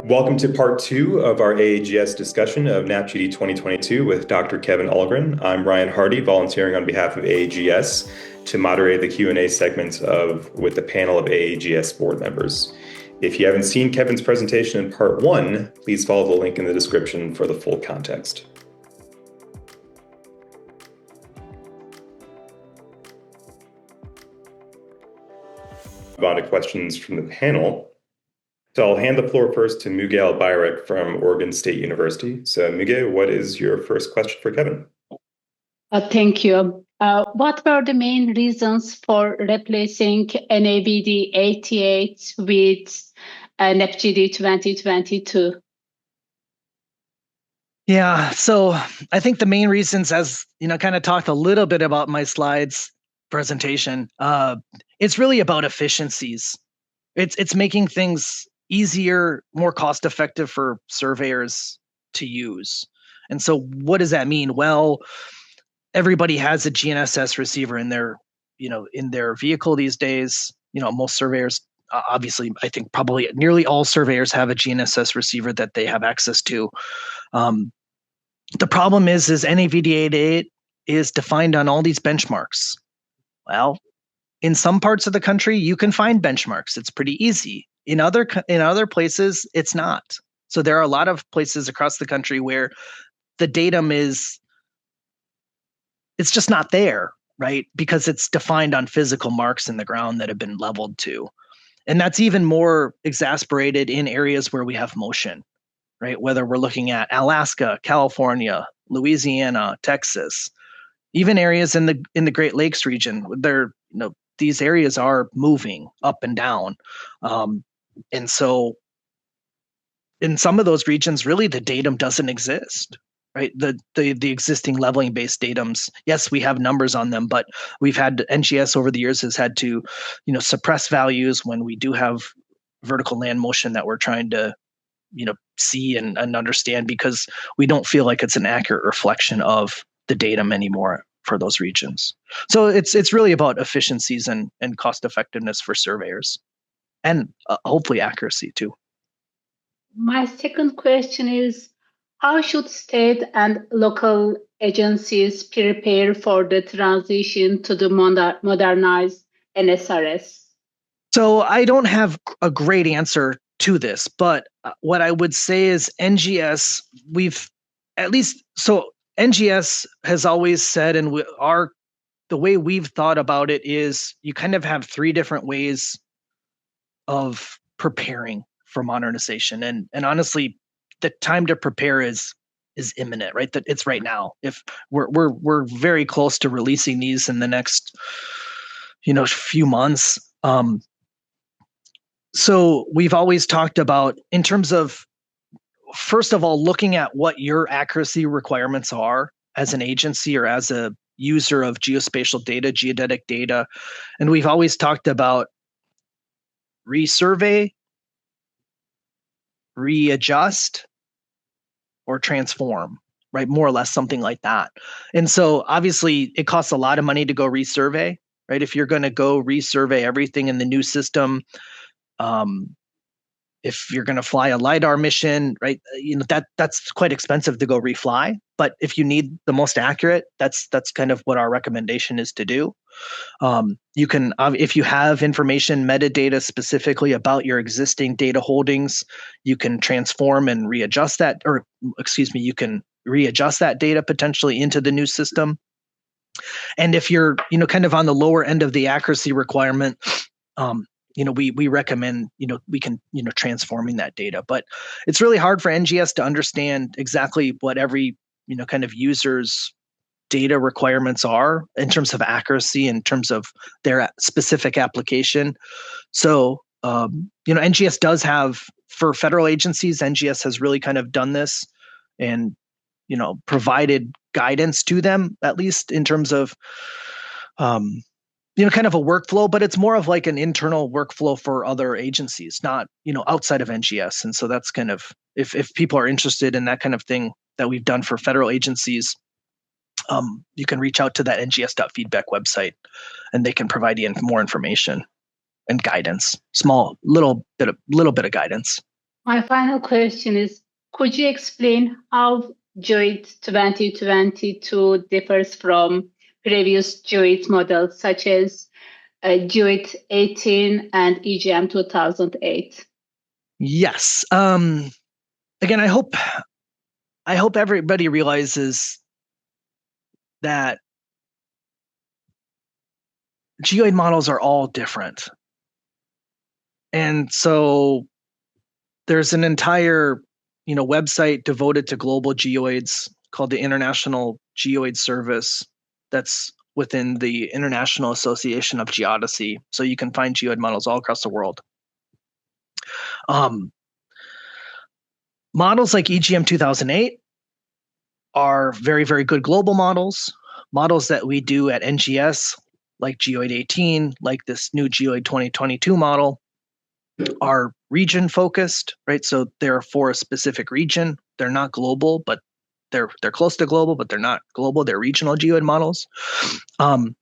Welcome to part 2 of our AAGS discussion of NAPGD 2022 with Dr. Kevin Ahlgren. I'm Ryan Hardy, volunteering on behalf of AAGS to moderate the Q&A segment with the panel of AAGS Board Members. If you haven't seen Kevin's presentation in part 1, please follow the link in the description for the full context. Move on to questions from the panel. So I'll hand the floor first to Müge Albayrak from Oregon State University. So Müge, what is your first question for Kevin? Thank you. What were the main reasons for replacing NAPGD18 with NAPGD 2022? Yeah, so I think the main reasons, as kind of talked a little bit about my slides presentation, it's really about efficiencies. It's making things easier, more cost-effective for surveyors to use. And so what does that mean? Well, everybody has a GNSS receiver in their vehicle these days. Most surveyors, obviously, I think probably nearly all surveyors have a GNSS receiver that they have access to. The problem is NAPGD18 is defined on all these benchmarks. Well, in some parts of the country, you can find benchmarks. It's pretty easy. In other places, it's not. So there are a lot of places across the country where the datum it's just not there, right? Because it's defined on physical marks in the ground that have been leveled to. And that's even more exacerbated in areas where we have motion, right? Whether we're looking at Alaska, California, Louisiana, Texas, even areas in the Great Lakes region, these areas are moving up and down. And so in some of those regions, really the datum doesn't exist, right? The existing leveling based datums, yes, we have numbers on them, but we've had NGS over the years has had to, suppress values when we do have vertical land motion that we're trying to, see and understand, because we don't feel like it's an accurate reflection of the datum anymore for those regions. So it's really about efficiencies and cost effectiveness for surveyors, and hopefully accuracy too. My second question is, how should state and local agencies prepare for the transition to the modernized NSRS? So I don't have a great answer to this, but what I would say is NGS, NGS has always said, and the way we've thought about it is you kind of have 3 different ways of preparing for modernization. And honestly, the time to prepare is imminent, right? That it's right now. If we're very close to releasing these in the next, few months. So we've always talked about, in terms of, first of all, looking at what your accuracy requirements are as an agency or as a user of geospatial data, geodetic data. And we've always talked about resurvey, readjust, or transform, right? More or less something like that. And so obviously it costs a lot of money to go resurvey, right? If you're going to go resurvey everything in the new system, if you're going to fly a LiDAR mission, right, that's quite expensive to go refly. But if you need the most accurate, that's kind of what our recommendation is to do. You can, if you have information, metadata specifically about your existing data holdings, you can transform and readjust that, you can readjust that data potentially into the new system. And if you're, kind of on the lower end of the accuracy requirement, we recommend, we can, transforming that data. But it's really hard for NGS to understand exactly what every, kind of user's data requirements are in terms of accuracy, in terms of their specific application. So, NGS does have, for federal agencies, NGS has really kind of done this and, provided guidance to them, at least in terms of, kind of a workflow, but it's more of like an internal workflow for other agencies, not, outside of NGS. And so that's kind of, if people are interested in that kind of thing that we've done for federal agencies, you can reach out to that NGS.feedback website and they can provide you more information and guidance, little bit of guidance. My final question is, could you explain how GEOID 2022 differs from previous GEOID models such as GEOID18 and EGM2008? Yes. Again, I hope everybody realizes that geoid models are all different. And so there's an entire, website devoted to global geoids called the International Geoid Service that's within the International Association of Geodesy. So you can find geoid models all across the world. Models like EGM2008 are very, very good global models. Models that we do at NGS, like GEOID18, like this new GEOID2022 model, are region focused, right? So they're for a specific region. They're not global, but they're close to global, but they're not global. They're regional geoid models. And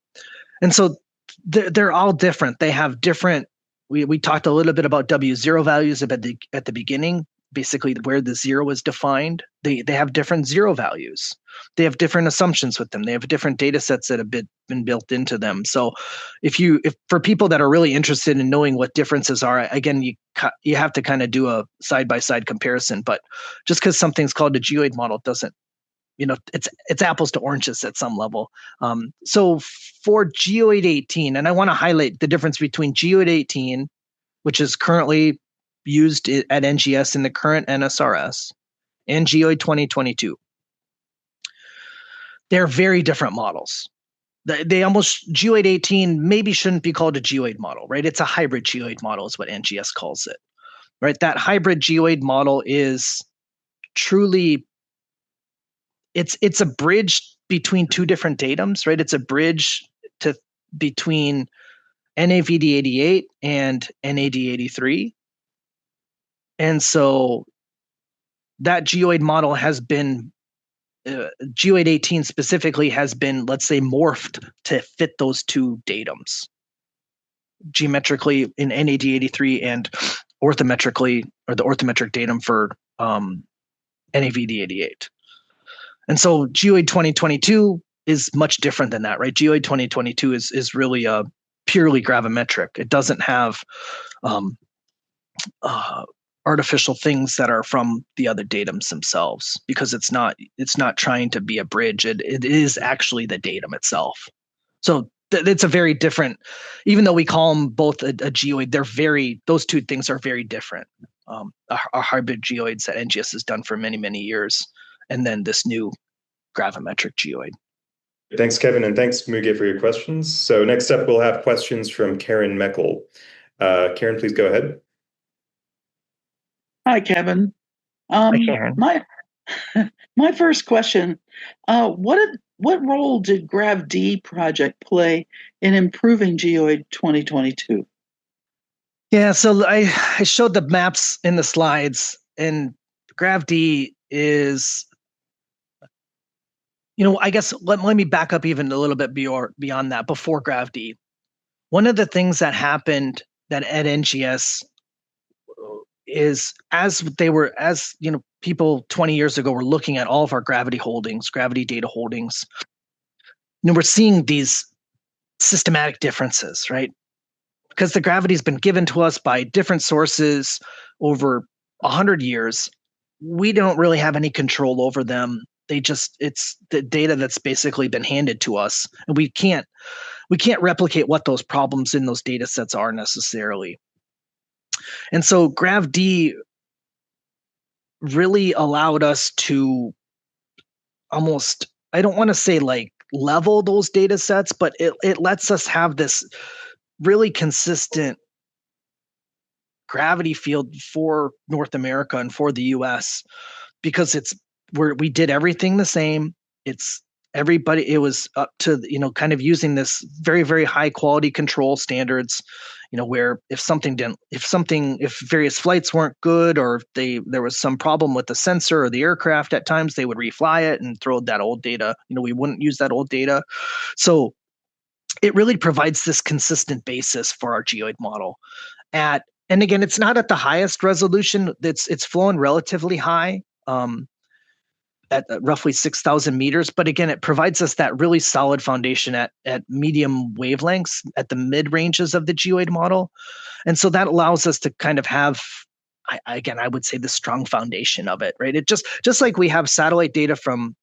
so they're all different. They have different. We talked a little bit about W0 values at the beginning. Basically, where the zero is defined, they have different zero values. They have different assumptions with them. They have different data sets that have been built into them. So, if for people that are really interested in knowing what differences are, again, you have to kind of do a side by side comparison. But just because something's called a geoid model doesn't, it's apples to oranges at some level. So for GEOID18, and I want to highlight the difference between GEOID18, which is currently used at NGS in the current NSRS, and GEOID2022. They're very different models. GEOID18 maybe shouldn't be called a geoid model, right? It's a hybrid geoid model is what NGS calls it, right? That hybrid geoid model is truly, it's a bridge between two different datums, right? It's a bridge between NAVD88 and NAD83. And so that geoid model has been, GEOID18 specifically has been, let's say, morphed to fit those two datums geometrically in NAD83 and orthometrically, or the orthometric datum for NAVD88. And so GEOID2022 is much different than that, right? GEOID2022 is really a purely gravimetric. It doesn't have artificial things that are from the other datums themselves, because it's not trying to be a bridge. It is actually the datum itself. So it's a very different, even though we call them both a geoid, those two things are very different. Our hybrid geoids that NGS has done for many, many years, and then this new gravimetric geoid. Thanks, Kevin, and thanks, Müge, for your questions. So next up, we'll have questions from Karen Meckel. Karen, please go ahead. Hi, Kevin. Hi, Karen. My first question, what role did GRAV-D project play in improving GEOID 2022? Yeah, so I showed the maps in the slides, and GRAV-D is, I guess let me back up even a little bit beyond that. Before GRAV-D, one of the things that happened that at NGS is people 20 years ago were looking at all of our gravity data holdings, and we're seeing these systematic differences, right? Because the gravity has been given to us by different sources over 100 years. We don't really have any control over them. It's the data that's basically been handed to us, and we can't replicate what those problems in those data sets are necessarily. And so GRAV-D really allowed us to almost, I don't want to say like level those data sets, but it lets us have this really consistent gravity field for North America and for the US, because we did everything the same. It was up to, kind of using this very, very high quality control standards, where if various flights weren't good, or if there was some problem with the sensor or the aircraft, at times they would refly it and throw that old data. We wouldn't use that old data. So it really provides this consistent basis for our geoid model. At And again, it's not at the highest resolution. It's flown relatively high, at roughly 6,000 meters. But again, it provides us that really solid foundation at medium wavelengths at the mid ranges of the geoid model. And so that allows us to kind of have, I would say, the strong foundation of it, right? It just like we have satellite data from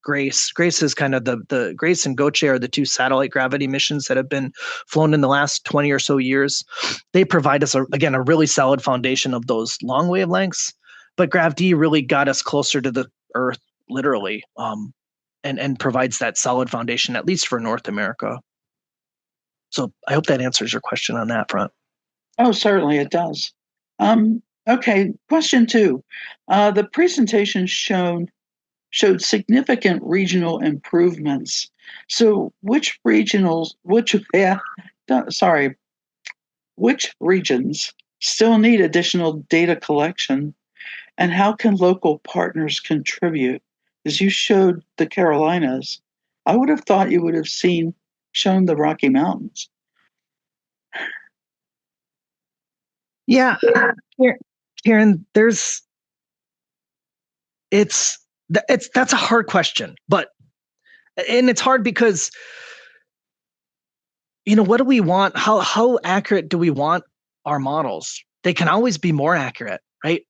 GRACE. GRACE is kind of the GRACE and GOCHE are the two satellite gravity missions that have been flown in the last 20 or so years. They provide us, a really solid foundation of those long wavelengths. But GRAV-D really got us closer to the Earth, literally, and provides that solid foundation, at least for North America. So I hope that answers your question on that front. Oh, certainly it does. Okay, question 2. The presentation showed significant regional improvements. So which regions still need additional data collection, and how can local partners contribute? As you showed the Carolinas, I would have thought you would have shown the Rocky Mountains. Yeah, Karen, that's a hard question, and it's hard because, what do we want? How accurate do we want our models? They can always be more accurate, right?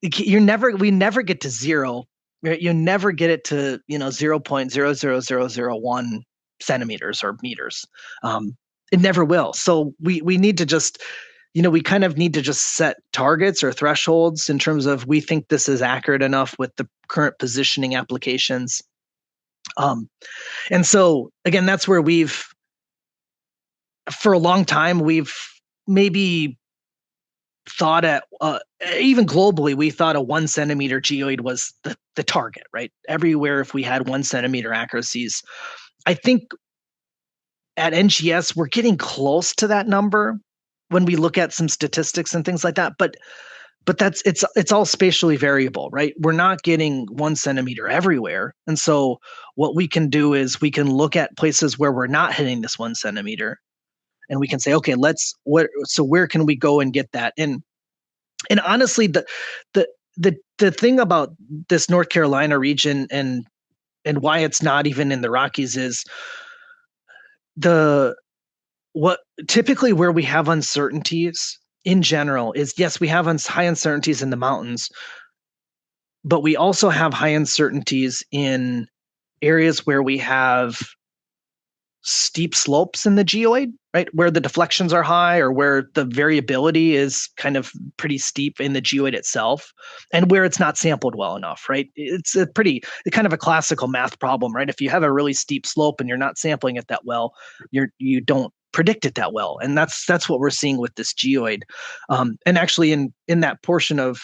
We never get to zero, right? You never get it to 0.00001 centimeters or meters. It never will. So we need to just, we kind of need to just set targets or thresholds in terms of, we think this is accurate enough with the current positioning applications. And so again, that's where for a long time, we've maybe thought even globally, we thought a 1 centimeter geoid was the target, right? Everywhere, if we had 1 centimeter accuracies, I think at NGS, we're getting close to that number when we look at some statistics and things like that. But it's all spatially variable, right? We're not getting 1 centimeter everywhere. And so what we can do is we can look at places where we're not hitting this 1 centimeter, and we can say, okay, so where can we go and get that? And honestly, the thing about this North Carolina region and why it's not even in the Rockies is typically where we have uncertainties in general is, yes, we have high uncertainties in the mountains, but we also have high uncertainties in areas where we have steep slopes in the geoid, right? Where the deflections are high, or where the variability is kind of pretty steep in the geoid itself, and where it's not sampled well enough, right? It's kind of a classical math problem, right? If you have a really steep slope and you're not sampling it that well, you don't predict it that well. And that's what we're seeing with this geoid. And actually in that portion of,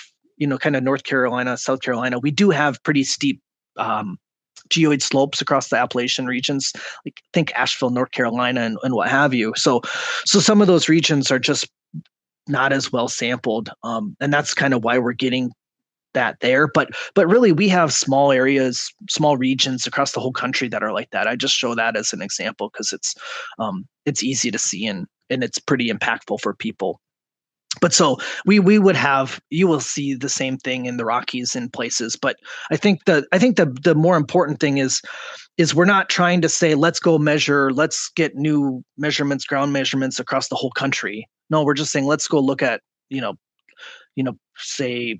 kind of North Carolina, South Carolina, we do have pretty steep geoid slopes across the Appalachian regions, like think Asheville, North Carolina, and what have you. So some of those regions are just not as well sampled, and that's kind of why we're getting that there. But really, we have small areas, small regions across the whole country that are like that. I just show that as an example because it's easy to see and it's pretty impactful for people. But so you will see the same thing in the Rockies in places. But I think the more important thing is we're not trying to say, let's get new measurements, ground measurements across the whole country. No, we're just saying, let's go look at, say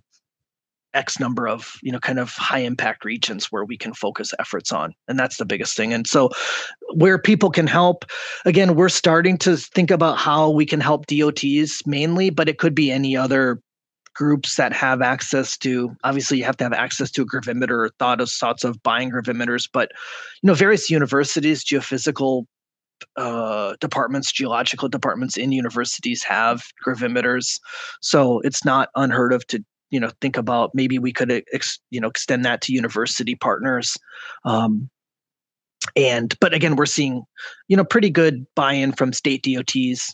X number of, kind of high impact regions where we can focus efforts on. And that's the biggest thing. And so where people can help, again, we're starting to think about how we can help DOTs mainly, but it could be any other groups that have access to, obviously you have to have access to a gravimeter or thoughts of buying gravimeters, but, various universities, geophysical departments, geological departments in universities have gravimeters. So it's not unheard of to think about maybe we could, extend that to university partners. But again, we're seeing, pretty good buy-in from state DOTs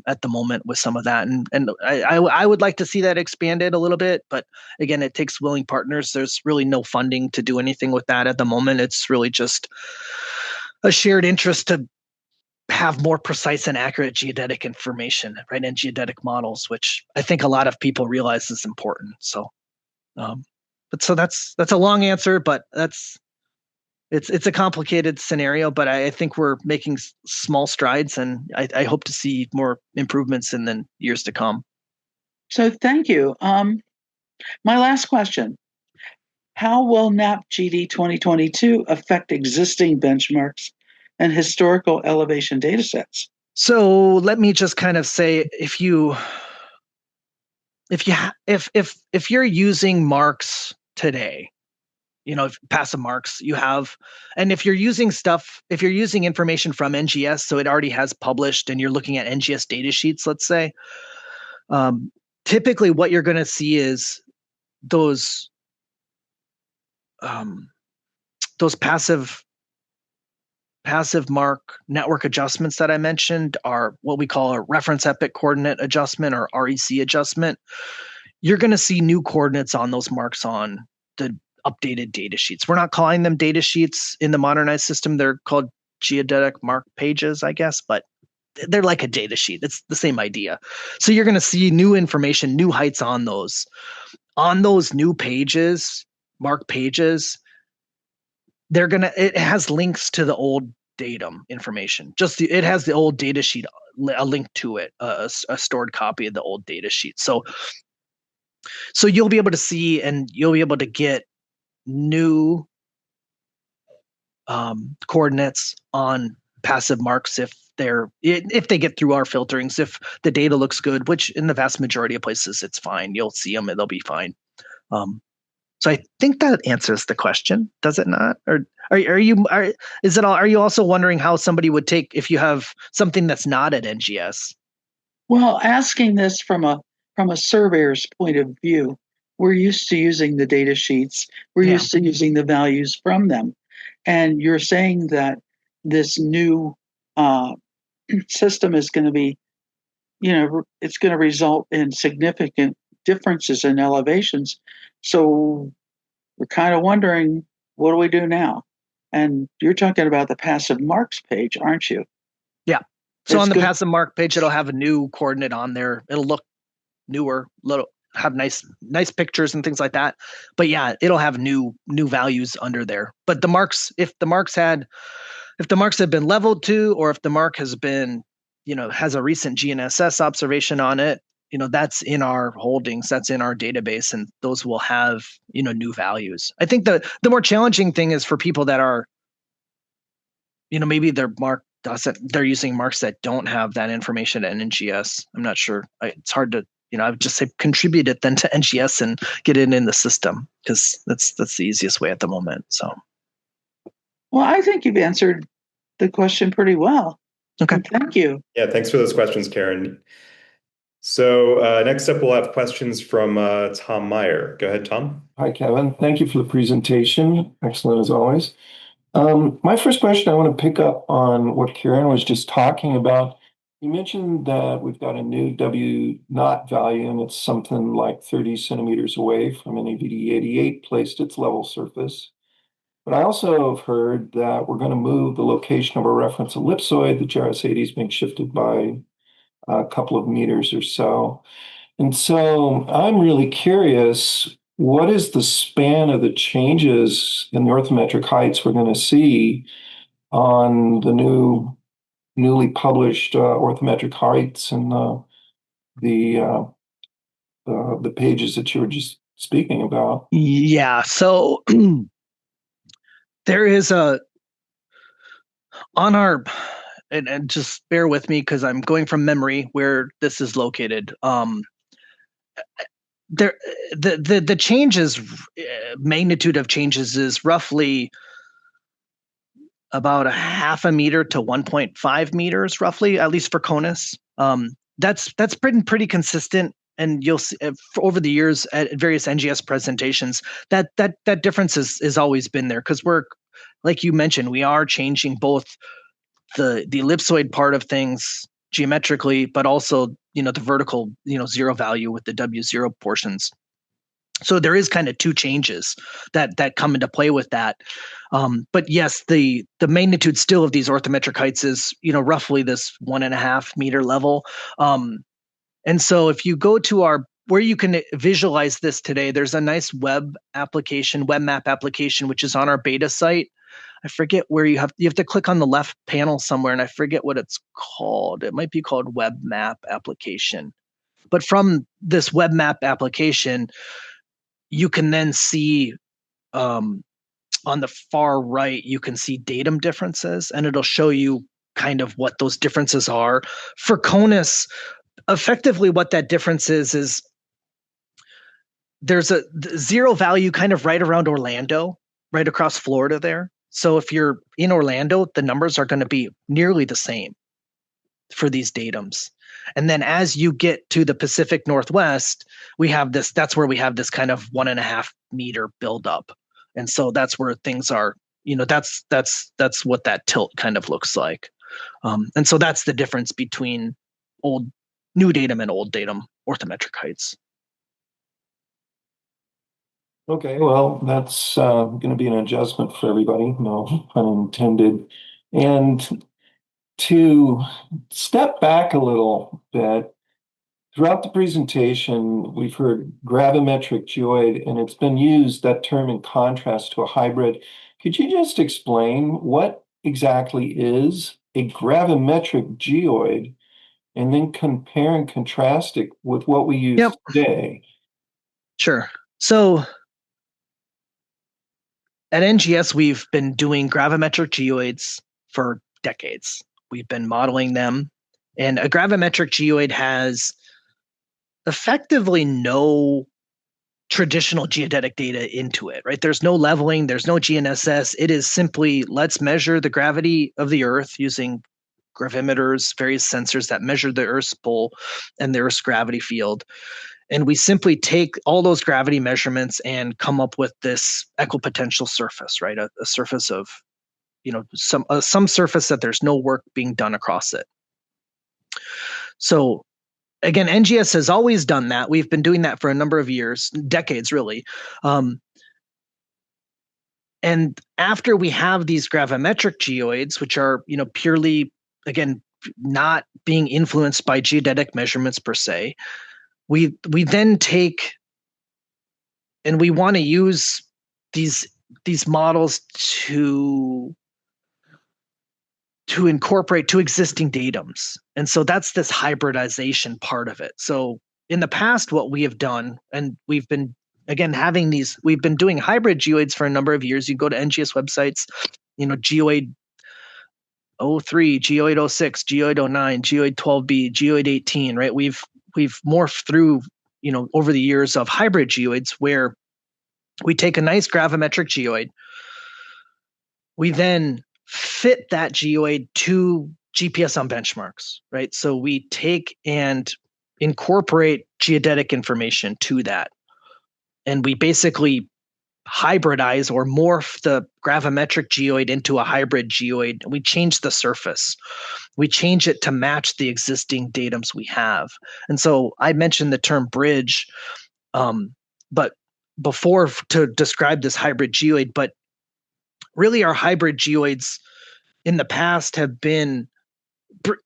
at the moment with some of that. And I would like to see that expanded a little bit, but again, it takes willing partners. There's really no funding to do anything with that at the moment. It's really just a shared interest to have more precise and accurate geodetic information, right, and geodetic models, which I think a lot of people realize is important. So, that's a long answer, but it's a complicated scenario. But I think we're making small strides, and I hope to see more improvements in the years to come. So thank you. My last question. How will NAPGD 2022 affect existing benchmarks and historical elevation datasets? So let me just kind of say, if you're using marks today, passive marks you have, and if you're using information from NGS, so it already has published, and you're looking at NGS data sheets, let's say, typically what you're going to see is those passive mark network adjustments that I mentioned are what we call a reference epoch coordinate adjustment, or REC adjustment. You're going to see new coordinates on those marks on the updated data sheets. We're not calling them data sheets in the modernized system. They're called geodetic mark pages, I guess, but they're like a data sheet. It's the same idea. So you're going to see new information, new heights on those. On those new pages, mark pages, it has links to the old datum information. It has the old data sheet, a link to it, a stored copy of the old data sheet. So you'll be able to see, and you'll be able to get new coordinates on passive marks if they get through our filterings, if the data looks good, which in the vast majority of places it's fine. You'll see them and they'll be fine. So I think that answers the question, does it not? Or are you also wondering how somebody would take if you have something that's not at NGS? Well, asking this from a surveyor's point of view, we're used to using the data sheets. We're used to using the values from them. And you're saying that this new system is going to be, it's going to result in significant differences in elevations. So we're kind of wondering, what do we do now? And you're talking about the passive marks page, aren't you? Yeah. So on the passive mark page, it'll have a new coordinate on there. It'll look newer, have nice pictures and things like that. But yeah, it'll have new values under there. But the marks, if the marks have been leveled to, or if the mark has been, has a recent GNSS observation on it, that's in our holdings, that's in our database, and those will have, new values. I think the more challenging thing is for people that are, maybe their mark they're using marks that don't have that information at NGS. I'm not sure. It's hard to, I would just say contribute it then to NGS and get it in the system, because that's the easiest way at the moment. So. Well, I think you've answered the question pretty well. Okay. Thank you. Yeah, thanks for those questions, Karen. So next up, we'll have questions from Tom Meyer. Go ahead, Tom. Hi, Kevin. Thank you for the presentation. Excellent as always. My first question, I want to pick up on what Karen was just talking about. You mentioned that we've got a new W naught value, and it's something like 30 centimeters away from NAPGD88 placed its level surface. But I also have heard that we're going to move the location of our reference ellipsoid, the GRS80 is being shifted by a couple of meters or so. And so I'm really curious, what is the span of the changes in the orthometric heights we're going to see on the newly published orthometric heights and the pages that you were just speaking about? Yeah, so there is on our, and just bear with me because I'm going from memory where this is located. The changes, magnitude of changes is roughly about a half a meter to 1.5 meters, roughly, at least for CONUS. That's pretty consistent, and you'll see over the years at various NGS presentations that difference has always been there, because we're, like you mentioned, we are changing both the ellipsoid part of things geometrically, but also the vertical zero value with the W0 portions. So there is kind of two changes that come into play with that. But yes, the magnitude still of these orthometric heights is, roughly this 1.5 meter level. And so if you go to where you can visualize this today, there's a nice web map application, which is on our beta site. I forget where you have to click on the left panel somewhere, and I forget what it's called. It might be called web map application. But from this web map application, you can then see on the far right, you can see datum differences, and it'll show you kind of what those differences are. For CONUS, effectively what that difference is there's a zero value kind of right around Orlando, right across Florida there. So if you're in Orlando, the numbers are going to be nearly the same for these datums. And then as you get to the Pacific Northwest, that's where we have this kind of 1.5 meter buildup. And so that's where things are, that's what that tilt kind of looks like. And so that's the difference between new datum and old datum orthometric heights. Okay, well, that's going to be an adjustment for everybody, no pun intended. And to step back a little bit, throughout the presentation, we've heard gravimetric geoid, and it's been used, that term, in contrast to a hybrid. Could you just explain what exactly is a gravimetric geoid, and then compare and contrast it with what we use today? Sure. So at NGS, we've been doing gravimetric geoids for decades. We've been modeling them, and a gravimetric geoid has effectively no traditional geodetic data into it, right? There's no leveling, there's no GNSS. It is simply, let's measure the gravity of the Earth using gravimeters, various sensors that measure the Earth's pull and the Earth's gravity field. And we simply take all those gravity measurements and come up with this equipotential surface, right? A surface of, some surface that there's no work being done across it. So again, NGS has always done that. We've been doing that for a number of years, decades really. And after we have these gravimetric geoids, which are, purely, again, not being influenced by geodetic measurements per se, we then take, and we want to use these models to incorporate to existing datums. And so that's this hybridization part of it. So in the past, what we have done, and we've been, again, we've been doing hybrid geoids for a number of years. You go to NGS websites, GEOID 03, GEOID 06, GEOID 09, GEOID 12B, GEOID 18, right? We've morphed through, over the years of hybrid geoids where we take a nice gravimetric geoid. We then fit that geoid to GPS on benchmarks, right? So we take and incorporate geodetic information to that. And we basically hybridize or morph the gravimetric geoid into a hybrid geoid. We change the surface. We change it to match the existing datums we have. And so I mentioned the term bridge, but before, to describe this hybrid geoid, but really our hybrid geoids in the past have been,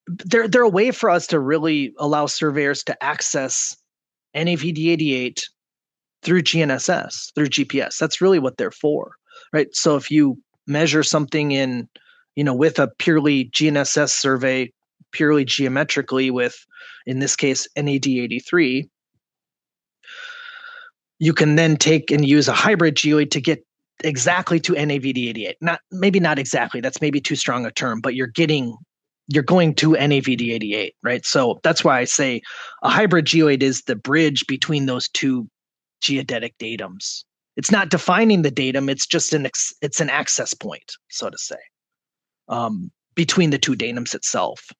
they're a way for us to really allow surveyors to access NAPGD2022 through GNSS, through GPS. That's really what they're for, right? So if you measure something in, with a purely GNSS survey, purely geometrically with, in this case, NAD83, you can then take and use a hybrid geoid to get exactly to NAPGD2022. Maybe not exactly, that's maybe too strong a term, but you're going to NAPGD2022, right? So that's why I say a hybrid geoid is the bridge between those two geodetic datums. It's not defining the datum, it's just it's an access point, so to say, between the two datums itself.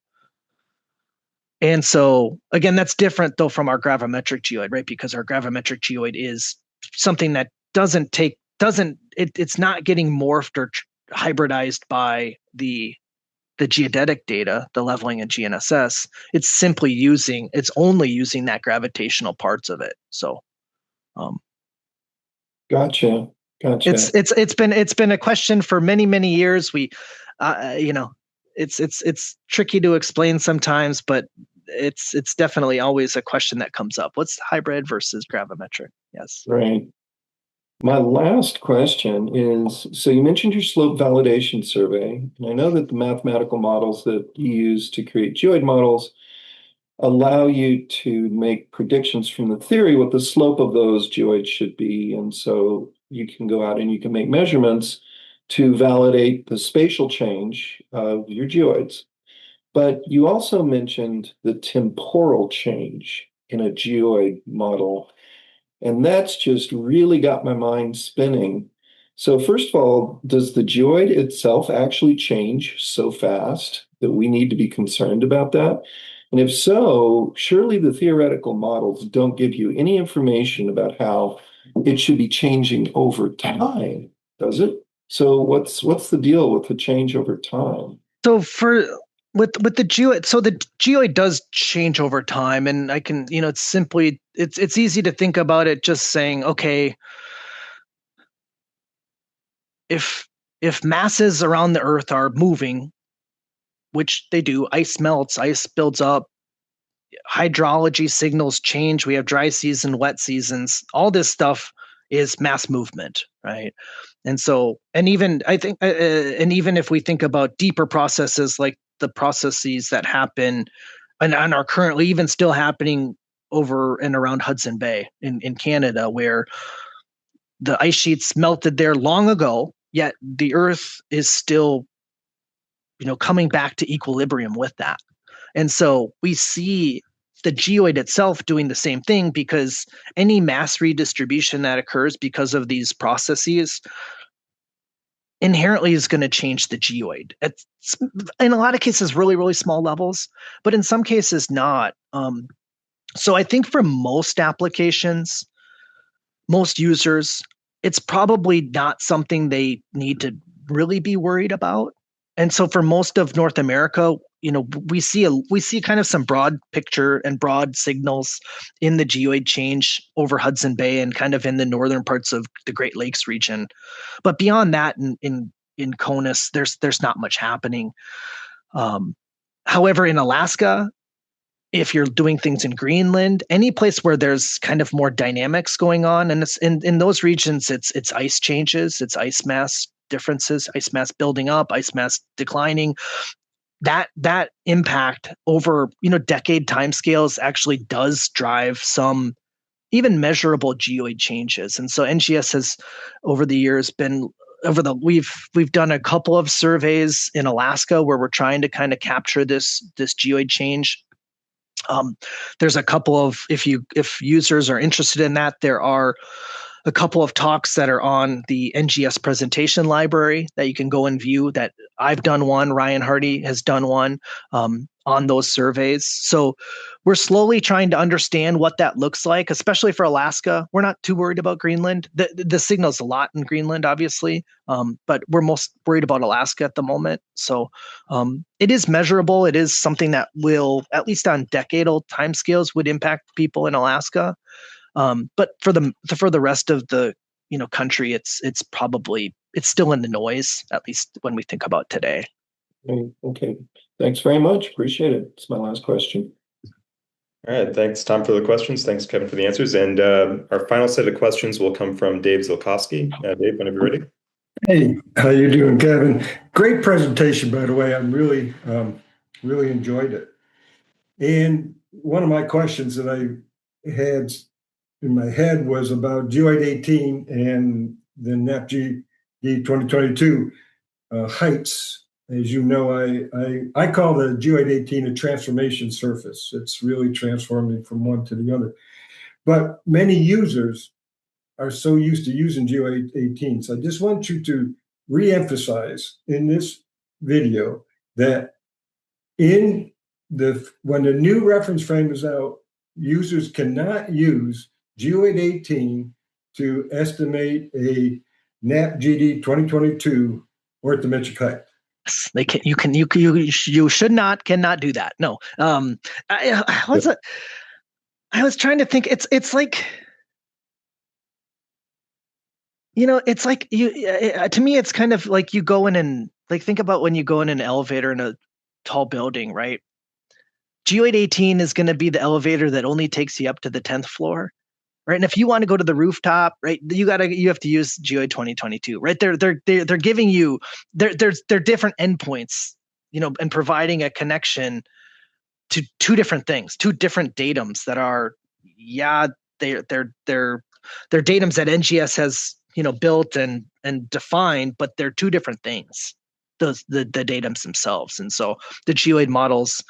And so again, that's different though from our gravimetric geoid, right? Because our gravimetric geoid is something that it's not getting morphed or hybridized by the geodetic data, the leveling and GNSS. It's only using that gravitational parts of it. So Gotcha. It's been a question for many years. We, it's tricky to explain sometimes, but it's definitely always a question that comes up. What's hybrid versus gravimetric? Yes. Right. My last question is, so you mentioned your slope validation survey, and I know that the mathematical models that you use to create geoid models allow you to make predictions from the theory what the slope of those geoids should be. And so you can go out and you can make measurements to validate the spatial change of your geoids. But you also mentioned the temporal change in a geoid model. And that's just really got my mind spinning. So first of all, does the geoid itself actually change so fast that we need to be concerned about that? And if so, surely the theoretical models don't give you any information about how it should be changing over time, does it? So what's the deal with the change over time? So with the geoid, so the geoid does change over time, and I can, it's easy to think about it just saying, okay, if masses around the Earth are moving, which they do, ice melts, ice builds up, hydrology signals change, we have dry season, wet seasons, all this stuff is mass movement, right? And so, and even if we think about deeper processes like the processes that happen and are currently even still happening over and around Hudson Bay in Canada, where the ice sheets melted there long ago, yet the Earth is still, coming back to equilibrium with that. And so we see the geoid itself doing the same thing, because any mass redistribution that occurs because of these processes inherently is going to change the geoid. It's, in a lot of cases, really small levels, but in some cases not. So I think for most applications, most users, it's probably not something they need to really be worried about. And so for most of North America, we see kind of some broad picture and broad signals in the geoid change over Hudson Bay and kind of in the northern parts of the Great Lakes region. But beyond that, in CONUS, there's not much happening. However, in Alaska, if you're doing things in Greenland, any place where there's kind of more dynamics going on, and it's in those regions, it's ice changes, it's ice mass differences, ice mass building up, ice mass declining. That impact over decade timescales actually does drive some even measurable geoid changes. And so NGS has over the years we've done a couple of surveys in Alaska where we're trying to kind of capture this geoid change. There's a couple of, if users are interested in that, there are a couple of talks that are on the NGS presentation library that you can go and view. That I've done one, Ryan Hardy has done one on those surveys. So we're slowly trying to understand what that looks like, especially for Alaska. We're not too worried about Greenland. The signal's a lot in Greenland, obviously, but we're most worried about Alaska at the moment. So it is measurable. It is something that will, at least on decadal timescales, would impact people in Alaska. But for the rest of the country, it's still in the noise, at least when we think about today. Okay. Thanks very much. Appreciate it. It's my last question. All right. Thanks, Tom, for the questions. Thanks, Kevin, for the answers. And our final set of questions will come from Dave Zilkoski. Dave, whenever you're ready. Hey, how you doing, Kevin? Great presentation, by the way. I really enjoyed it. And one of my questions that I had in my head was about GEOID18 and the NAPGD2022 heights. As you know, I call the GEOID18 a transformation surface. It's really transforming from one to the other. But many users are so used to using GEOID18. So I just want you to re-emphasize in this video that when the new reference frame is out, users cannot use GEOID18 to estimate a NAPGD2022 orthometric height. They can. You cannot do that. No. I was trying to think. It's like It's like to me, it's kind of like you go in and like, think about when you go in an elevator in a tall building, right? GEOID18 is going to be the elevator that only takes you up to the 10th floor. Right. And if you want to go to the rooftop, right, you have to use GEOID 2022, right? They're giving you they're different endpoints, and providing a connection to two different things, two different datums that are, they're datums that NGS has, built and defined, but they're two different things, the datums themselves. And so the GEOID models,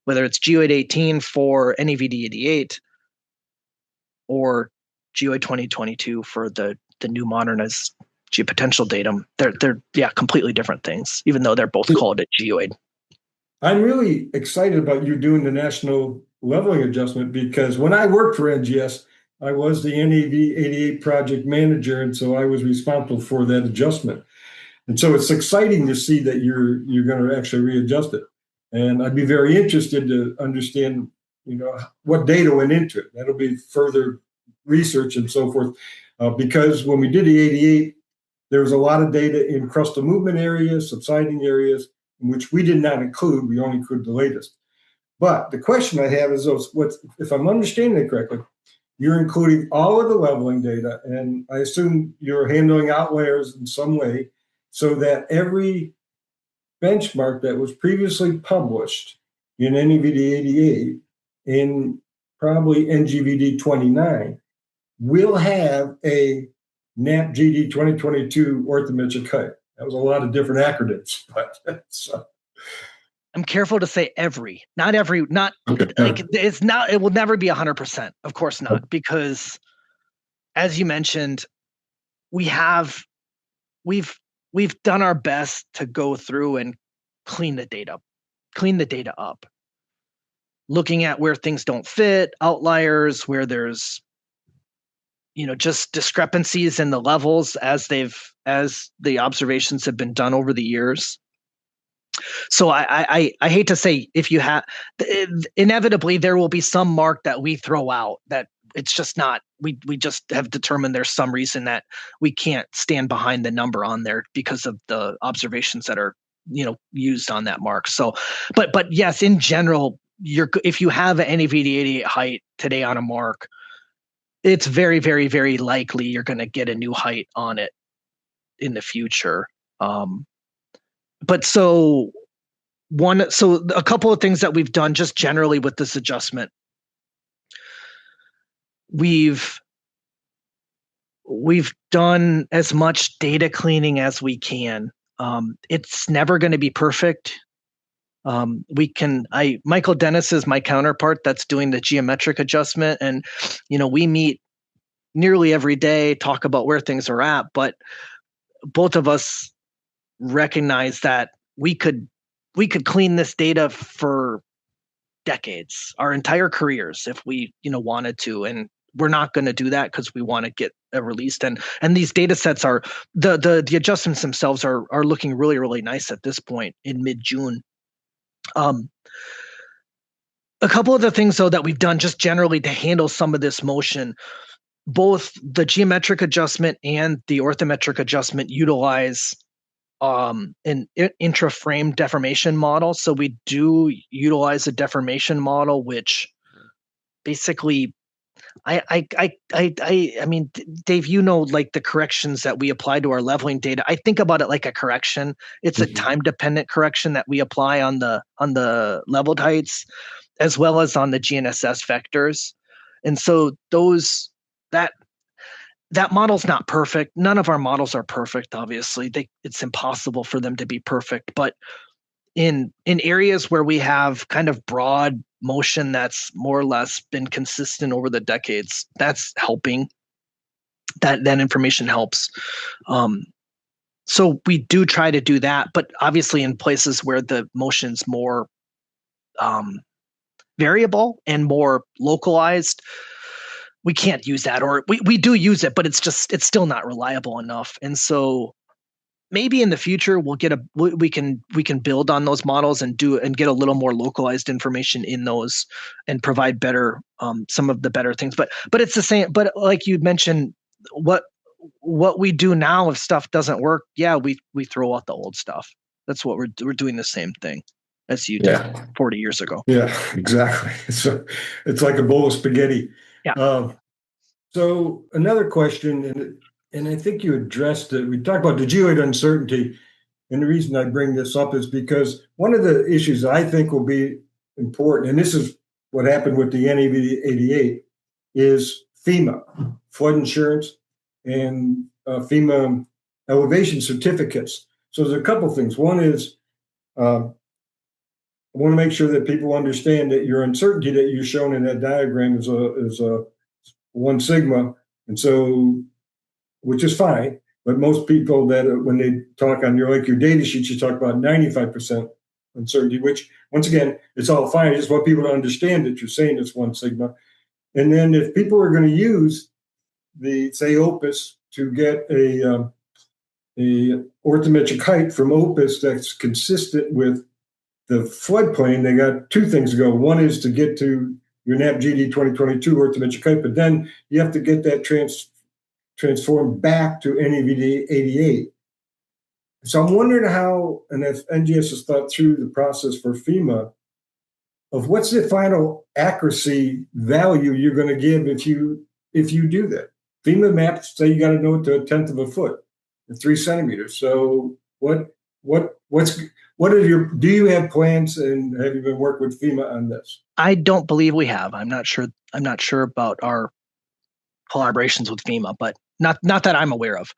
whether it's GEOID18 for NAPGD2022 or GEOID 2022 for the new modernized geopotential datum, they're completely different things, even though they're both called a GEOID. I'm really excited about you doing the national leveling adjustment, because when I worked for NGS, I was the NAV88 project manager, and so I was responsible for that adjustment. And so it's exciting to see that you're going to actually readjust it. And I'd be very interested to understand, what data went into it. That'll be further research and so forth, because when we did the 88, there was a lot of data in crustal movement areas, subsiding areas, which we did not include. We only included the latest. But the question I have is, if I'm understanding it correctly, you're including all of the leveling data, and I assume you're handling outliers in some way, so that every benchmark that was previously published in NAVD88 in probably NGVD29 will have a NAPGD2022 orthometric height. That was a lot of different acronyms, but I'm careful to say not okay. Like it's not, it will never be 100%. Of course not, because as you mentioned, we've done our best to go through and clean the data up, looking at where things don't fit, outliers, where there's, just discrepancies in the levels as the observations have been done over the years. So I hate to say, if you have, inevitably there will be some mark that we throw out that it's just not, we just have determined there's some reason that we can't stand behind the number on there because of the observations that are, used on that mark. So, but yes, in general, if you have an NAVD88 height today on a mark, it's very, very, very likely you're going to get a new height on it in the future. But so a couple of things that we've done just generally with this adjustment. We've done as much data cleaning as we can. It's never going to be perfect. Michael Dennis is my counterpart that's doing the geometric adjustment. And, we meet nearly every day, talk about where things are at, but both of us recognize that we could clean this data for decades, our entire careers, if we, wanted to. And we're not going to do that because we want to get released. And these data sets are, the adjustments themselves are looking really, really nice at this point in mid-June. A couple of the things, though, that we've done just generally to handle some of this motion, both the geometric adjustment and the orthometric adjustment utilize an intra-frame deformation model. So we do utilize a deformation model, which basically, I mean, Dave, like the corrections that we apply to our leveling data, I think about it like a correction. It's a time-dependent correction that we apply on the leveled heights, as well as on the GNSS vectors. And so that model's not perfect. None of our models are perfect, obviously. It's impossible for them to be perfect. But in areas where we have kind of broad motion that's more or less been consistent over the decades, that's helping. That information helps. So we do try to do that, but obviously in places where the motion's more variable and more localized, we can't use that, or we do use it, but it's still not reliable enough. And so maybe in the future we can build on those models and get a little more localized information in those and provide better some of the better things. But it's the same. But like you mentioned, what what we do now, if stuff doesn't work, we throw out the old stuff. That's what we're doing, the same thing as you did 40 years ago. Yeah, exactly. So it's like a bowl of spaghetti. Yeah. So another question, and I think you addressed it. We talked about the geoid uncertainty, and the reason I bring this up is because one of the issues I think will be important, and this is what happened with the NAPGD2022, is FEMA, flood insurance, and FEMA elevation certificates. So there's a couple things. One is I want to make sure that people understand that your uncertainty that you're shown in that diagram is a 1 sigma, and so, which is fine. But most people that when they talk on your data sheets, you talk about 95% uncertainty, which once again, it's all fine. I just want people to understand that you're saying it's 1 sigma. And then if people are going to use the, say, Opus to get a orthometric height from Opus that's consistent with the floodplain, they got 2 things to go. One is to get to your NAPGD2022 orthometric height, but then you have to get that transformed back to NAPGD2088. So I'm wondering how, and if NGS has thought through the process for FEMA, of what's the final accuracy value you're going to give if you do that. FEMA maps say you got to know it to 1/10 of a foot, 3 centimeters. So do you have plans, and have you been working with FEMA on this? I don't believe we have. I'm not sure about our collaborations with FEMA, but not that I'm aware of.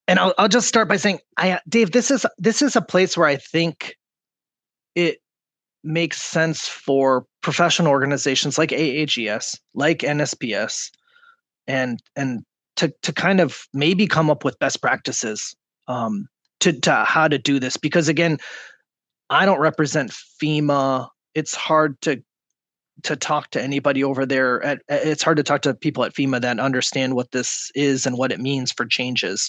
And I'll just start by saying, Dave, this is a place where I think it makes sense for professional organizations like AAGS, like NSPS, and to kind of maybe come up with best practices to how to do this. Because again, I don't represent FEMA. It's hard to talk to anybody over there. It's hard to talk to people at FEMA that understand what this is and what it means for changes.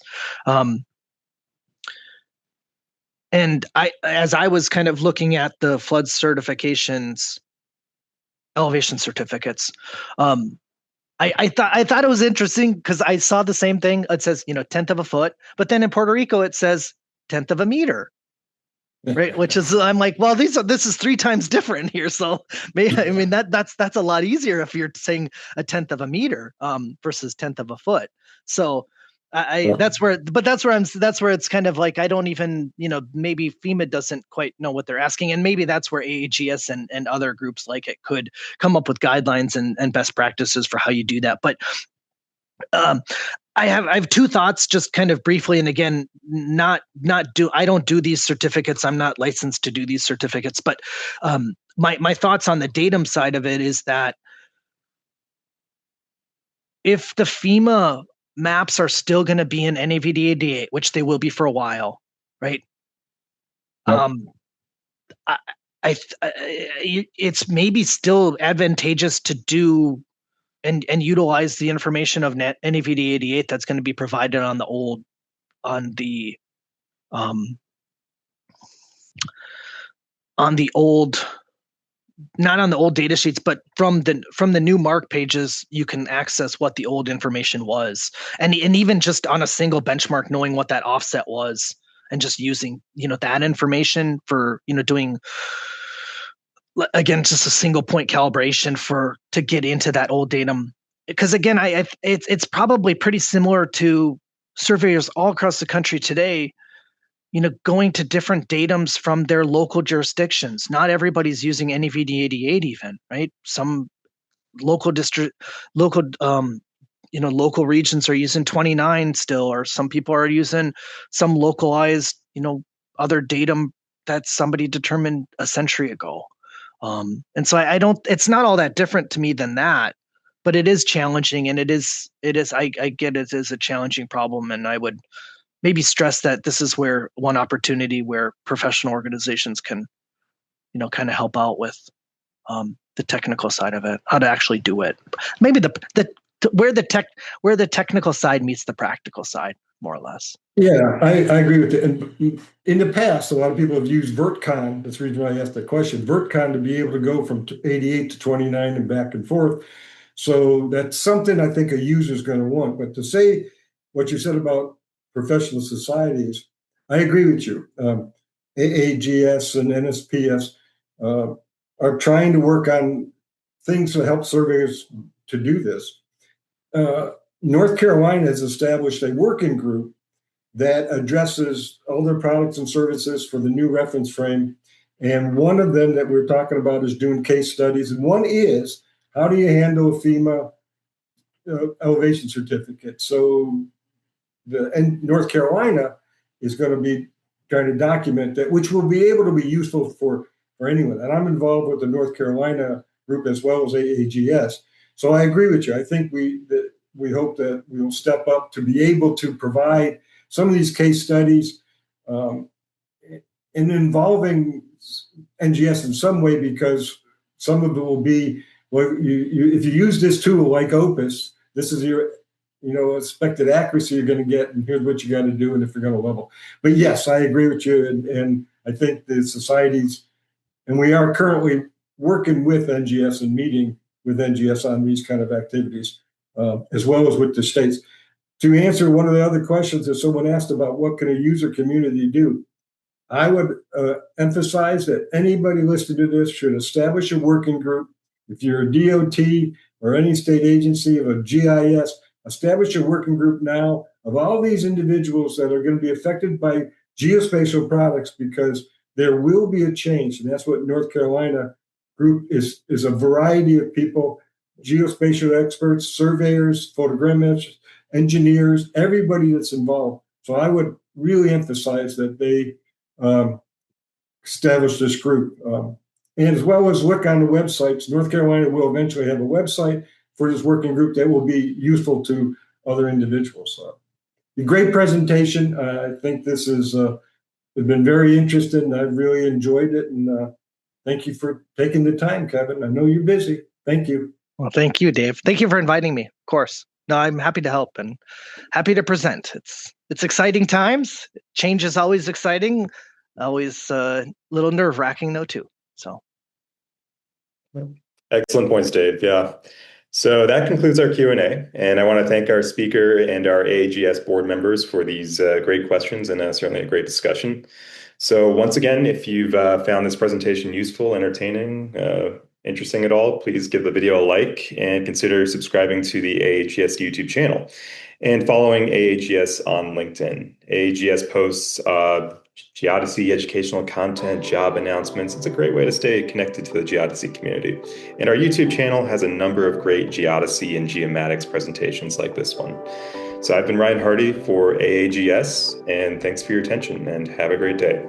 And as I was kind of looking at the flood certifications, elevation certificates, I thought it was interesting because I saw the same thing. It says 1/10 of a foot, but then in Puerto Rico it says 1/10 of a meter. Right, which is, I'm like, well, this is 3 times different here. So maybe, I mean, that's a lot easier if you're saying 1/10 of a meter versus 1/10 of a foot. So that's where it's kind of like, I don't even, maybe FEMA doesn't quite know what they're asking, and maybe that's where AAGS and other groups like it could come up with guidelines and best practices for how you do that. But I have 2 thoughts, just kind of briefly, and again, I don't do these certificates. I'm not licensed to do these certificates, but my thoughts on the Datum side of it is that if the FEMA maps are still going to be in NAPGD2008, which they will be for a while, right? Yep. It's maybe still advantageous to do and utilize the information of NAPGD2008 that's going to be provided on the old not on the old data sheets, but from the new mark pages, you can access what the old information was, and even just on a single benchmark, knowing what that offset was, and just using that information for doing, again, just a single point calibration to get into that old datum. Because again, it's probably pretty similar to surveyors all across the country today, going to different datums from their local jurisdictions. Not everybody's using NAPGD2008 even, right? Some local regions are using 29 still, or some people are using some localized, other datum that somebody determined a century ago. And so it's not all that different to me than that, but it is challenging, and I get it is a challenging problem. And I would maybe stress that this is where one opportunity where professional organizations can, kind of help out with the technical side of it, how to actually do it. Maybe where the technical side meets the practical side, more or less. Yeah, I agree with it. And in the past, a lot of people have used VertCon. That's the reason why I asked that question. VertCon to be able to go from 88 to 29 and back and forth. So that's something I think a user is going to want. But to say what you said about professional societies, I agree with you. AAGS and NSPS are trying to work on things to help surveyors to do this. North Carolina has established a working group that addresses all their products and services for the new reference frame. And one of them that we're talking about is doing case studies. And one is, how do you handle a FEMA elevation certificate? So and North Carolina is going to be trying to document that, which will be able to be useful for anyone. And I'm involved with the North Carolina group as well as AAGS. So I agree with you. I think we hope that we will step up to be able to provide some of these case studies in involving NGS in some way, because some of it will be, well, if you use this tool like Opus, this is your expected accuracy you're going to get, and here's what you got to do, and if you're going to level. But yes, I agree with you, and I think the societies, and we are currently working with NGS and meeting with NGS on these kind of activities, as well as with the states. To answer one of the other questions that someone asked about what can a user community do, I would emphasize that anybody listening to this should establish a working group. If you're a DOT or any state agency of a GIS, establish a working group now of all these individuals that are going to be affected by geospatial products, because there will be a change. And that's what North Carolina group is a variety of people, geospatial experts, surveyors, photogrammetrists, engineers, everybody that's involved. So I would really emphasize that they establish this group. And as well as look on the websites. North Carolina will eventually have a website for this working group that will be useful to other individuals. So, a great presentation. I think this has been very interesting. I've really enjoyed it. And thank you for taking the time, Kevin. I know you're busy. Thank you. Well, thank you, Dave. Thank you for inviting me, of course. No, I'm happy to help and happy to present. It's exciting times. Change is always exciting, always a little nerve-wracking though too. So, excellent points, Dave. Yeah. So that concludes our Q&A, and I want to thank our speaker and our AAGS board members for these great questions and certainly a great discussion. So once again, if you've found this presentation useful, entertaining, interesting at all, please give the video a like and consider subscribing to the AAGS YouTube channel and following AAGS on LinkedIn. AAGS posts geodesy educational content, job announcements. It's a great way to stay connected to the geodesy community. And our YouTube channel has a number of great geodesy and geomatics presentations like this one. So I've been Ryan Hardy for AAGS, and thanks for your attention and have a great day.